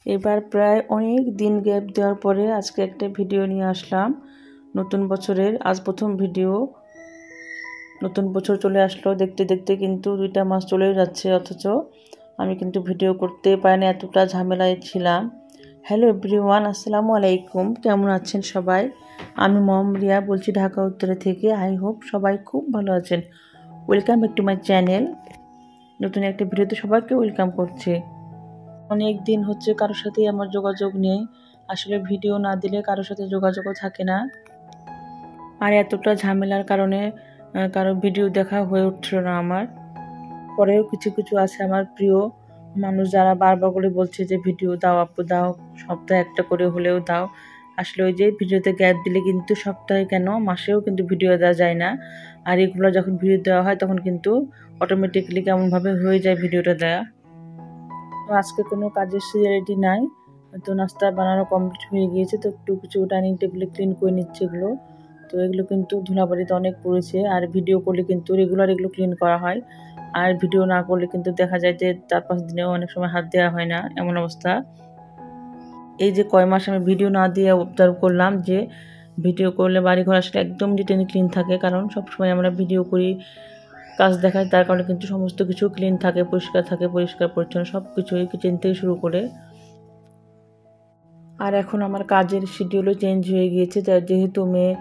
এবার প্রায় অনেক দিন গ্যাপ দেওয়ার পরে আজকে একটা ভিডিও নিয়ে আসলাম নতুন বছরের। আজ প্রথম ভিডিও। নতুন বছর চলে আসলো, দেখতে দেখতে কিন্তু 2টা মাস চলে যাচ্ছে, অথচ আমি কিন্তু ভিডিও করতে পারিনি, এতটা ঝামেলায় ছিলাম। হ্যালো এভরিওয়ান, আসসালামু আলাইকুম। কেমন আছেন সবাই? আমি মম রিয়া বলছি ঢাকা উত্তরে থেকে। আই হোপ সবাই খুব ভালো আছেন। Welcome back to my channel. নতুন একটা ভিডিওতে সবাইকে ওয়েলকাম করছি। অনেক দিন হচ্ছে কারোর সাথেই আমার যোগাযোগ নেই। আসলে ভিডিও না দিলে কারোর সাথে যোগাযোগও থাকে না, আর এতটা ঝামেলার কারণে কারো ভিডিও দেখা হয়ে উঠছিল না আমার। পরেও কিছু কিছু আছে আমার প্রিয় মানুষ যারা বারবার করে বলছে যে ভিডিও দাও আপু দাও, সপ্তাহে একটা করে হলেও দাও। আসলে ওই যে ভিডিওতে গ্যাপ দিলে কিন্তু সপ্তাহে কেন মাসেও কিন্তু ভিডিও দেওয়া যায় না। আর এগুলো যখন ভিডিও দেওয়া হয় তখন কিন্তু অটোমেটিক্যালি কেমনভাবে হয়ে যায় ভিডিওটা দেওয়া। তো আজকে কোনো কাজের সিরিয়ালিটি নাই, তো নাস্তা বানানো কমপ্লিট হয়ে গিয়েছে। তো একটু কিছু ডাইনিং টেবিলে ক্লিন করে নিচ্ছে এগুলো। তো এগুলো কিন্তু ধুলাবাড়িতে অনেক পড়েছে, আর ভিডিও করলে কিন্তু রেগুলার এগুলো ক্লিন করা হয়, আর ভিডিও না করলে কিন্তু দেখা যায় যে 4-5 দিনেও অনেক সময় হাত দেওয়া হয় না, এমন অবস্থা। এই যে কয় মাস আমি ভিডিও না দিয়ে অবজার্ভ করলাম যে ভিডিও করলে বাড়িঘর আসলে একদম ডিটেন ক্লিন থাকে, কারণ সবসময় আমরা ভিডিও করি, কাজ দেখায়, তার কারণে কিন্তু সমস্ত কিছু ক্লিন থাকে, পরিষ্কার থাকে, পরিষ্কার পরিচ্ছন্ন সব কিছুই কিচেন থেকে শুরু করে। আর এখন আমার কাজের শিডিউলও চেঞ্জ হয়ে গিয়েছে, যেহেতু মেয়ে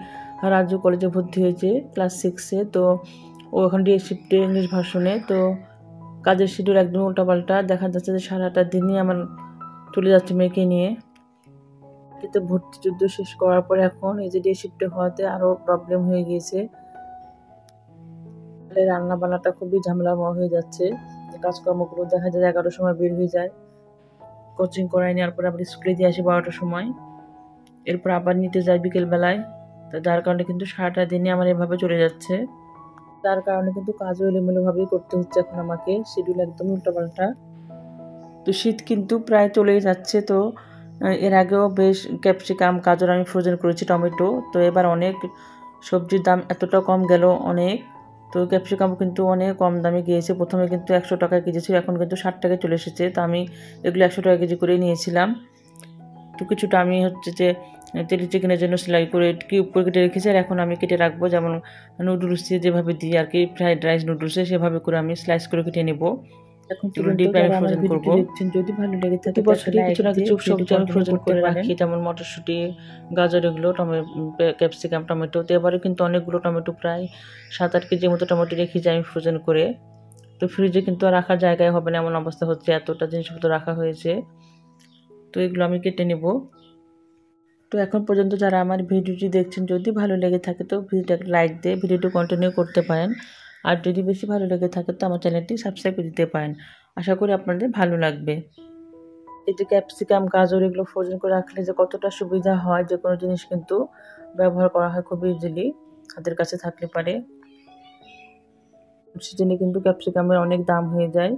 রাজু কলেজে ভর্তি হয়েছে ক্লাস 6-এ। তো ও এখন ডে শিফটে ইংলিশ ভার্সনে। তো কাজের শিডিউল একদম উল্টাপাল্টা, দেখা যাচ্ছে যে সারাটা দিনই আমার চলে যাচ্ছে মেয়েকে নিয়ে। কিন্তু ভর্তি যুদ্ধ শেষ করার পরে এখন এই যে ডে শিফটে হওয়াতে আরও প্রবলেম হয়ে গিয়েছে। রান্না বান্নাটা খুবই ঝামেলাময় হয়ে যাচ্ছে। কাজকর্মগুলো দেখা যায় 11টার সময় বের হয়ে যায়, কোচিং করাই নেওয়ার পরে আবার স্কুলে দিয়ে আসি 12টার সময়, এরপর আবার নিতে যাই বিকেলবেলায়। তো যার কারণে কিন্তু সারাটা দিনই আমার এভাবে চলে যাচ্ছে। তার কারণে কিন্তু কাজও এলোমেলোভাবেই করতে হচ্ছে এখন আমাকে, শিডিউল একদম উল্টাপাল্টা। তো শীত কিন্তু প্রায় চলেই যাচ্ছে। তো এর আগেও বেশ ক্যাপসিকাম গাজর আমি ফ্রোজেন করেছি, টমেটো। তো এবার অনেক সবজির দাম এতটা কম গেল অনেক। তো ক্যাপসিকাম কিন্তু অনেক কম দামে গিয়েছে। প্রথমে কিন্তু 100 টাকা কেজি ছিল, এখন কিন্তু 60 টাকায় চলে এসেছে। তো আমি এগুলো 100 টাকা কেজি করে নিয়েছিলাম। তো কিছুটা আমি হচ্ছে যে চিলি চিকেনের জন্য সেলাই করে কিউব করে কেটে রেখেছি, আর এখন আমি কেটে রাখবো, যেমন নুডলস দিয়ে যেভাবে দিই আর কি, ফ্রাইড রাইস নুডলসে সেভাবে করে আমি স্লাইস করে কেটে নেব। এখন ডিপে আমি ফ্রোজেন করব। যদি ভালো লেগে থাকে বছরে কিছু না কিছু সবজি আমি ফ্রোজেন করে রাখি, যেমন মটরশুঁটি, গাজর, এগুলো, ক্যাপসিকাম, টমেটো। তো এবারে কিন্তু অনেকগুলো টমেটো, প্রায় 7-8 কেজির মতো টমেটো রেখেছি আমি ফ্রোজেন করে। তো ফ্রিজে কিন্তু আর রাখার জায়গায় হবে না এমন অবস্থা হচ্ছে, এতটা জিনিসপত্র রাখা হয়েছে। তো এগুলো আমি কেটে নেব। তো এখন পর্যন্ত যারা আমার ভিডিওটি দেখছেন, যদি ভালো লেগে থাকে তো ভিডিওটাকে লাইক দিয়ে ভিডিওটি কন্টিনিউ করতে পারেন, আর যদি বেশি ভালো লেগে থাকে তো আমার চ্যানেলটি সাবস্ক্রাইব করে দিতে পারেন। আশা করি আপনাদের ভালো লাগবে। এই যে ক্যাপসিকাম, গাজর, এগুলো ফ্রোজেন করে রাখলে যে কতটা সুবিধা হয়, যে কোনো জিনিস কিন্তু ব্যবহার করা হয় খুব ইজিলি হাতের কাছে থাকলে পারে। সিজনে কিন্তু ক্যাপসিকামের অনেক দাম হয়ে যায়।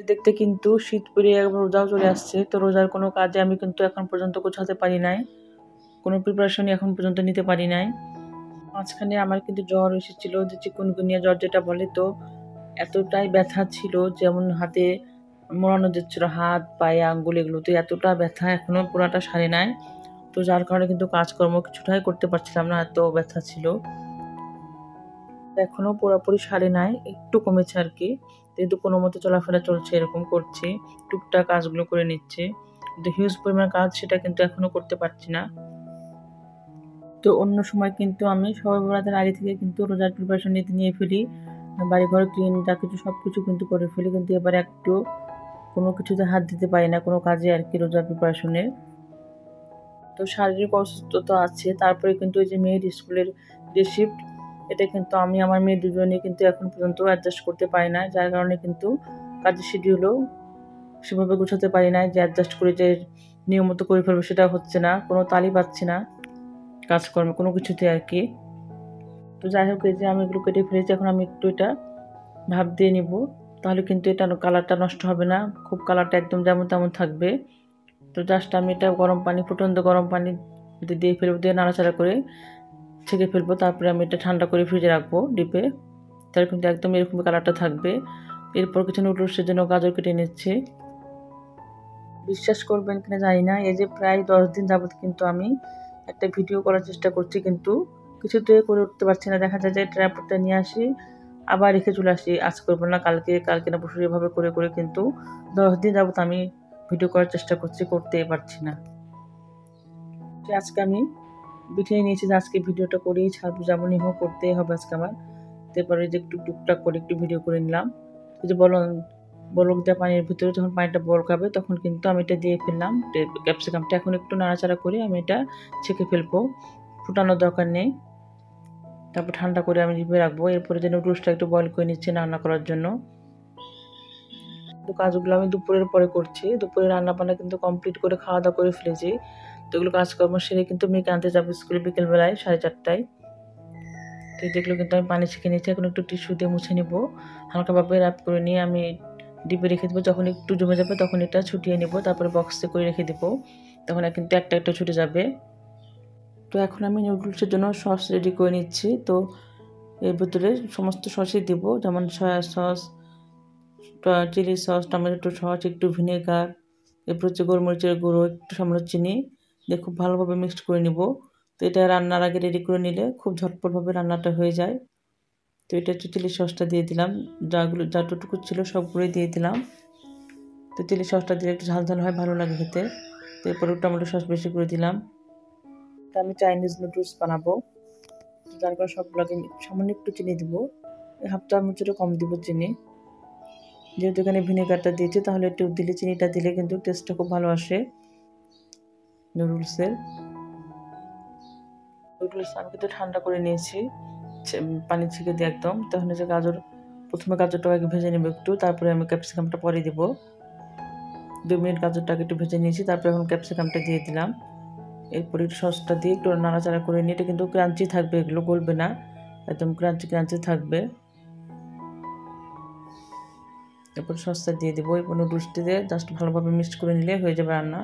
দেখতে কিন্তু শীত পেরিয়ে রোজাও চলে আসছে। তো রোজার কোনো কাজে আমি কিন্তু এখন পর্যন্ত গোছাতে পারি নাই, কোনো প্রিপারেশনই এখন পর্যন্ত নিতে পারি নাই। মাঝখানে আমার কিন্তু জ্বর এসেছিল, যে চিকুনগুনিয়া জ্বর যেটা বলে। তো এতটাই ব্যথা ছিল, যেমন হাতে মোড়ানো যাচ্ছিল, হাত পায়ে আঙ্গুল এগুলোতে এতটা ব্যথা, এখনো পুরাটা সারে নাই। তো যার কারণে কিন্তু কাজকর্ম কিছুটাই করতে পারছিলাম না, এত ব্যথা ছিল। এখনো পুরোপুরি সারে নাই, একটু কমেছে আর কি। যেহেতু কোনো মতো চলাফেরা চলছে, এরকম করছি, টুকটাক কাজগুলো করে নিচ্ছে, কিন্তু হিউজ পরিমাণ কাজ সেটা কিন্তু এখনো করতে পারছি না। তো অন্য সময় কিন্তু আমি সবে বরাতের আগে থেকে কিন্তু রোজার প্রিপারেশন নিয়ে ফেলি, বাড়িঘর ক্লিন যা কিছু সব কিছু কিন্তু করে ফেলি, কিন্তু এবার একটু কোনো কিছুতে হাত দিতে পারি না, কোনো কাজে আর কি, রোজার প্রিপারেশনে। তো শারীরিক অসুস্থতা আছে, তারপরে কিন্তু ওই যে মেয়ের স্কুলের যে শিফট, এটা কিন্তু আমি আমার মেয়ে দুজনে কিন্তু এখন পর্যন্ত অ্যাডজাস্ট করতে পারি না, যার কারণে কিন্তু কাজের শিডিউলও সেভাবে গোছাতে পারি না, যে অ্যাডজাস্ট করে যে নিয়মিত করে ফেলবো, সেটা হচ্ছে না, কোনো তালি পাচ্ছি না কাজকর্মে কোনো কিছুতে আর কি। তো যাই হোক, এই যে আমি এগুলো কেটে ফেলেছি, এখন আমি একটু এটা ভাপ দিয়ে নিব, তাহলে কিন্তু এটা কালারটা নষ্ট হবে না, খুব কালারটা একদম যেমন তেমন থাকবে। তো জাস্ট আমি এটা গরম পানি, ফুটন্ত গরম পানি দিয়ে ফেলবো, দিয়ে নাড়াচাড়া করে ছেঁকে ফেলবো, তারপরে আমি এটা ঠান্ডা করে ফ্রিজে রাখবো ডিপে, তাহলে কিন্তু একদম এরকম কালারটা থাকবে। এরপর কিছু নুডলসের জন্য গাজর কেটে নিচ্ছি। বিশ্বাস করবেন কিনা জানি না, এই যে প্রায় 10 দিন যাবত কিন্তু আমি একটা ভিডিও করার চেষ্টা করছি, কিন্তু কিছুতেই করে উঠতে পারছি না। দেখা যায় যে ট্রাইপডটা নিয়ে আসি, আবার রেখে চলে আসি, আজ করবো না, কালকে না পরশু, এভাবে করে করে কিন্তু 10 দিন যাবত আমি ভিডিও করার চেষ্টা করছি, করতেই পারছি না। আজকে আমি বিঠিয়ে নিয়েছি যে আজকে ভিডিওটা করেই ছাড়বো, যেমনই হোক করতেই হবে আজকে আমার। তারপরে যে একটু টুকটাক করে একটু ভিডিও করে নিলাম। যে বলক দেওয়া পানির ভিতরে যখন পানিটা বলকাবে তখন কিন্তু আমি এটা দিয়ে ফেললাম ক্যাপসিকামটা। এখন একটু নাড়াচাড়া করে আমি এটা ছেঁকে ফেলবো, ফুটানোর দরকার নেই। তারপর ঠান্ডা করে আমি জিভে রাখবো। এরপরে যে নুডলসটা একটু বয়েল করে নিচ্ছি রান্না করার জন্য। তো কাজগুলো আমি দুপুরের পরে করছি। দুপুরে রান্না বান্না কিন্তু কমপ্লিট করে খাওয়া দাওয়া করে ফেলেছি। তো এগুলো কাজকর্ম সেরে কিন্তু মেয়েকে আনতে যাবো স্কুলে বিকেলবেলায় 4:30টায়। তো যেগুলো কিন্তু আমি পানি ছেঁকে নিচ্ছি, এখন একটু টিস্যু দিয়ে মুছে নিব। হালকাভাবে র্যাপ করে নিয়ে আমি ডিপে রেখে দেবো। যখন একটু জমে যাবে তখন এটা ছুটিয়ে নেব, তারপরে বক্সে করে রেখে দেবো। তখন কিন্তু একটা একটা ছুটে যাবে। তো এখন আমি নুডলসের জন্য সস রেডি করে নিচ্ছি। তো এর ভিতরে সমস্ত সসই দেব, যেমন soy sauce, chilli sauce, tomato sauce, একটু ভিনেগার, এরপর হচ্ছে গোলমরিচের গুঁড়ো, একটু সামান্য চিনি দিয়ে খুব ভালোভাবে মিক্সড করে নিব। তো এটা রান্নার আগে রেডি করে নিলে খুব ঝটপটভাবে রান্নাটা হয়ে যায়। তো এটা হচ্ছে চিলি সসটা দিয়ে দিলাম, যতটুকু ছিল সবগুলোই দিয়ে দিলাম। তো চিলি সসটা দিলে একটু ঝাল ঝাল হয়, ভালো লাগে খেতে। তো এরপরে টমেটো সস বেশি করে দিলাম। তো আমি চাইনিজ নুডলস বানাবো, যার কারণে সবগুলোকে সামান্য একটু চিনি দিব, 1/2 চামচেরও কম দিব চিনি। যেহেতু এখানে ভিনেগারটা দিয়েছি, তাহলে একটু দিলে, চিনিটা দিলে কিন্তু টেস্টটা খুব ভালো আসে নুডলসের। নুডলস আমি কিন্তু ঠান্ডা করে নিয়েছি পানি ছেঁকে দিয়ে একদম। তখন যে প্রথমে গাজরটাকে ভেজে নেব একটু, তারপরে আমি ক্যাপসিকামটা পরে দিব। 2 মিনিট গাজরটাকে একটু ভেজে নিয়েছি, তারপরে এখন ক্যাপসিকামটা দিয়ে দিলাম। এরপরে সসটা দিয়ে একটু নাড়াচাড়া করে নিয়ে, এটা কিন্তু ক্রাঞ্চি থাকবে, এগুলো গলবে না, একদম ক্রাঞ্চি ক্রাঞ্চি থাকবে। এরপর সসটা দিয়ে দেবো। এরপর নুডলসটি দিয়ে জাস্ট ভালোভাবে মিক্সড করে নিলে হয়ে যাবে রান্না।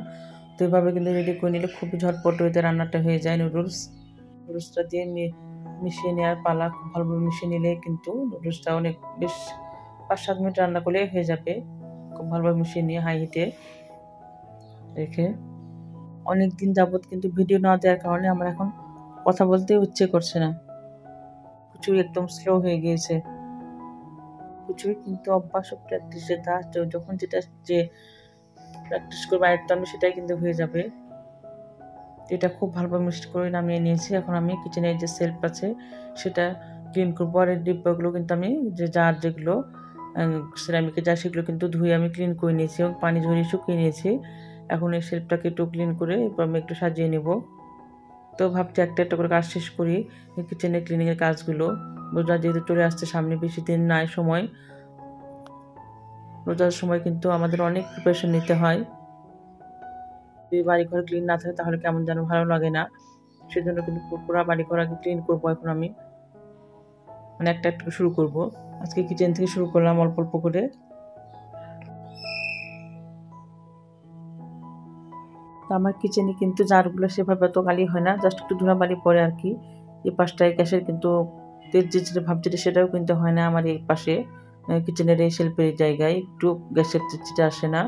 তো এইভাবে কিন্তু রেডি করে নিলে খুবই ঝটপট হয়ে রান্নাটা হয়ে যায়। নুডলসটা দিয়ে মিশিয়ে নেওয়ার পালা, খুব ভালোভাবে মিশিয়ে নিলে কিন্তু নুডলসটা অনেক বেশ 5-7 মিনিট রান্না করলে হয়ে যাবে। খুব ভালোভাবে মিশিয়ে নিয়ে হাই হিটে রেখে। অনেক দিন যাবত কিন্তু ভিডিও না দেওয়ার কারণে আমার এখন কথা বলতেও ইচ্ছে করছে না, কিছুই একদম স্লো হয়ে গিয়েছে। কিছুই কিন্তু অভ্যাস ও প্র্যাকটিসের ধার, যখন যেটা যে প্র্যাকটিস করবো আয়ত্ত আমি, সেটাই কিন্তু হয়ে যাবে। এটা খুব ভালোভাবে মিক্সড করে নামিয়ে নিয়েছি। এখন আমি কিচেনের যে সেলফ আছে সেটা ক্লিন করবো। আর এই ডিব্বাগুলো কিন্তু আমি যে জার, যেগুলো সিরামিকের জার, সেগুলো কিন্তু ধুয়ে আমি ক্লিন করে নিয়েছি এবং পানি ঝরিয়ে শুকিয়ে নিয়েছি। এখন এই সেলফটাকে একটু ক্লিন করে এরপর আমি একটু সাজিয়ে নেব। তো ভাবছি একটা একটা করে কাজ শেষ করি, কিচেনের ক্লিনিংয়ের কাজগুলো। রোজা যেহেতু চলে আসছে সামনে, বেশি দিন নাই সময়। রোজার সময় কিন্তু আমাদের অনেক প্রিপারেশন নিতে হয়। যদি বাড়িঘর ক্লিন না থাকে তাহলে কেমন যেন ভালো লাগে না। সেজন্য কিন্তু পুরো বাড়িঘর আগে ক্লিন করবো। এখন আমি মানে একটা একটা শুরু করব। আজকে কিচেন থেকে শুরু করলাম অল্প অল্প করে। আমার কিচেনে কিন্তু জারগুলো সেভাবে এত কালি হয় না, জাস্ট একটু ধুলাবালি পড়ে আর কি। এই পাশটায় গ্যাসের কিন্তু তেল যে ভাব যেটা, সেটাও কিন্তু হয় না আমার এই পাশে। কিচেনের এই শেল্ফের জায়গায় একটু গ্যাসের চিটচিটে আসে না।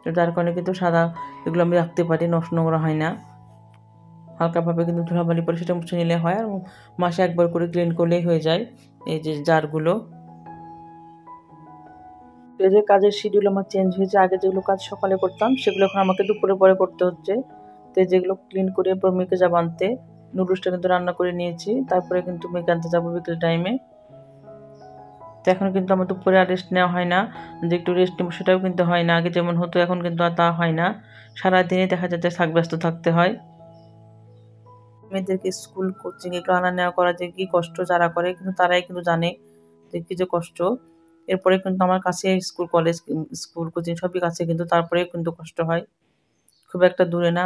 তো যার কারণে কিন্তু সাদা এগুলো আমি রাখতে পারি, নষ্ট নোংরা হয় না। হালকাভাবে কিন্তু ধুলাবালি পরে সেটা মুছে নিলে হয়, আর মাসে একবার করে ক্লিন করলেই হয়ে যায় এই যে জারগুলো। এই যে কাজের শিডিউল আমার চেঞ্জ হয়েছে, আগে যেগুলো কাজ সকালে করতাম সেগুলো এখন আমাকে দুপুরে পরে করতে হচ্ছে। তো যেগুলো ক্লিন করে এরপর মেয়েকে যাবো আনতে। নুডলসটা কিন্তু রান্না করে নিয়েছি, তারপরে কিন্তু মেয়েকে আনতে যাবো বিকেল টাইমে। তো এখন কিন্তু আমার দুপুরে আর রেস্ট নেওয়া হয় না, যে একটু রেস্ট নেবো সেটাও কিন্তু হয় না। আগে যেমন হতো এখন কিন্তু আর তা হয় না, সারাদিনে দেখা যাচ্ছে ব্যস্ত থাকতে হয়। মেয়েদেরকে স্কুল কোচিং এগুলো আনা নেওয়া করা যে কি কষ্ট যারা করে, কিন্তু তারাই কিন্তু জানে যে কি যে কষ্ট। এরপরে কিন্তু আমার কাছে স্কুল কোচিং সবই কাছে, কিন্তু তারপরে কিন্তু কষ্ট হয়। খুব একটা দূরে না,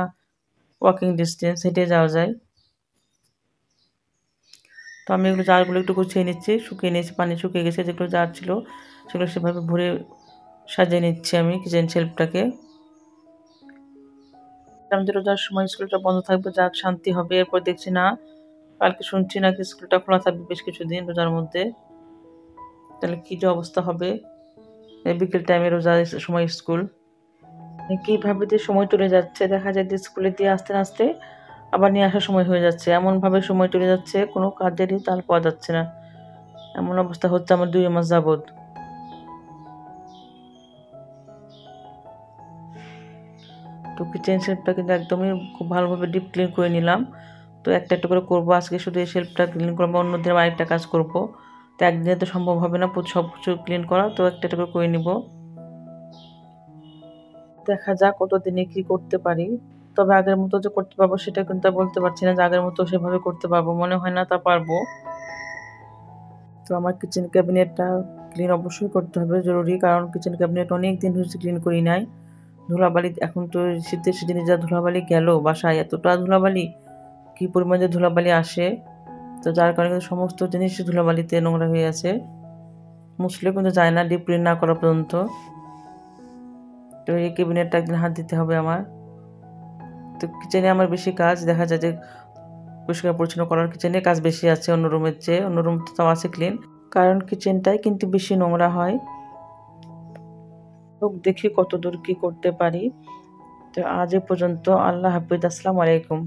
ওয়াকিং ডিস্টেন্স, হেঁটে যাওয়া যায়। তো আমি এগুলো জারগুলো একটু গুছিয়ে নিচ্ছি, শুকিয়ে নিয়েছি, পানি শুকিয়ে গেছে। যেগুলো জার ছিল সেগুলো সেভাবে ভরে সাজিয়ে নিচ্ছি আমি কিচেন শেলফটাকে। আমাদের রোজার সময় স্কুলটা বন্ধ থাকবে, যাক শান্তি হবে। এরপর দেখছি না, কালকে শুনছি নাকি স্কুলটা খোলা থাকবে বেশ কিছুদিন রোজার মধ্যে। তাহলে কি যে অবস্থা হবে, বিকেল টাইমে রোজার সময় স্কুল। কীভাবে যে সময় চলে যাচ্ছে, দেখা যায় যে স্কুলে দিয়ে আসতে না আসতে আবার নিয়ে আসার সময় হয়ে যাচ্ছে। এমনভাবে সময় চলে যাচ্ছে, কোনো কাজেরই তাল পাওয়া যাচ্ছে না। এমন অবস্থা হচ্ছে আমার ২ মাস যাবৎ। তো কিচেন শেলফটা কিন্তু একদমই খুব ভালোভাবে ডিপ ক্লিন করে নিলাম। তো একটা, একটা করে করবো। আজকে শুধু এই শেলফটা ক্লিন করবো, অন্যদিন আরেকটা কাজ করবো। তো একদিনে তো সম্ভব হবে না সবকিছু ক্লিন করা, তো একটা, একটা করে নিব। দেখা যাক কতদিনে কি করতে পারি। তবে আগের মতো যে করতে পারবো সেটা কিন্তু আর বলতে পারছি না যে আগের মতো সেভাবে করতে পারবো। মনে হয় না তা পারবো। তো আমার কিচেন ক্যাবিনেটটা ক্লিন অবশ্যই করতে হবে, জরুরি। কারণ কিচেন ক্যাবিনেট অনেক দিন হয়েছে ক্লিন করি নাই। ধুলাবালি এখন তো শীতের সিজনে যা ধুলাবালি গেল বাসায়, এতটা ধুলাবালি, কি পরিমাণে ধুলাবালি আসে। তো যার কারণে কিন্তু সমস্ত জিনিসই ধুলাবালিতে নোংরা হয়ে আছে। মুছলেও কিন্তু যায় না ডিপ ক্লিন না করা পর্যন্ত। তো এই ক্যাবিনেটটা একদিন হাত দিতে হবে আমার। তো কিচেনে আমার বেশি কাজ, দেখা যায় যে পরিষ্কার পরিচ্ছন্ন করার কিচেনে কাজ বেশি আছে অন্য রুমের চেয়ে। অন্য রুম তো তাও আছে ক্লিন, কারণ কিচেনটাই কিন্তু বেশি নোংরা হয়। তো দেখি কতদূর কি করতে পারি। তো আজ এ পর্যন্ত। আল্লাহ হাফিজ। আসসালামু আলাইকুম।